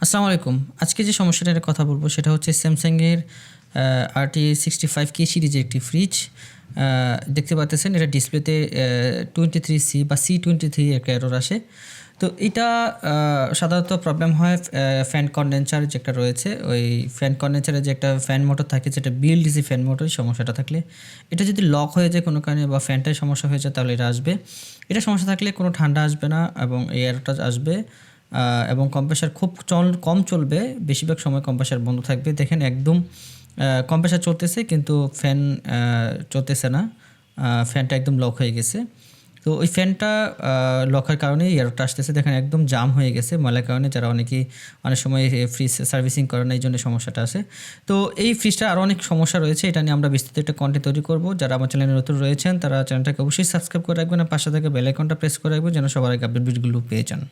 আসসালামু আলাইকুম। আজকে যে সমস্যাটা নিয়ে কথা বলব সেটা হচ্ছে স্যামসাংয়ের RT65K সিরিজের একটি ফ্রিজ। দেখতে পাচ্ছেন এটা ডিসপ্লেতে 23C বা C23 একটা এরর আসে। তো এটা সাধারণত প্রবলেম হয় ফ্যান কন্ডেন্সার যে একটা রয়েছে, ওই ফ্যান কন্ডেন্সারে যে একটা ফ্যান মোটর থাকে যেটা বিএল ডিসি ফ্যান মোটর, সমস্যাটা থাকলে এটা যদি লক হয়ে যায় কোনো কারণে বা ফ্যানটায় সমস্যা হয়ে যায় তাহলে এটা আসবে। এটা সমস্যা থাকলে কোনো ঠান্ডা আসবে না এবং এয়ারটা আসবে এবং কম্প্রেসার খুব কম চলবে, বেশিরভাগ সময় কম্প্রেসার বন্ধ থাকবে। দেখেন একদম কম্প্রেসার চলতেছে কিন্তু ফ্যান চলতেছে না, ফ্যানটা একদম লক হয়ে গেছে। তো ওই ফ্যানটা লকের কারণেই এররটা আসতেছে। দেখেন একদম জাম হয়ে গেছে ময়লার কারণে, যারা অনেক সময় ফ্রিজ সার্ভিসিং করে না, এই জন্য সমস্যাটা আসে। তো এই ফ্রিজটা আরও অনেক সমস্যা রয়েছে, এটা নিয়ে আমরা বিস্তারিত একটা কন্টেন্ট তৈরি করব। যারা আমার চ্যানেলে নতুন রয়েছেন তারা চ্যানেলটাকে অবশ্যই সাবস্ক্রাইব করে রাখবেন আর পাশে থেকে বেল আইকনটা প্রেস করে রাখবেন যেন সবার আগে আপডেট ভিডিওগুলো পেয়ে যান।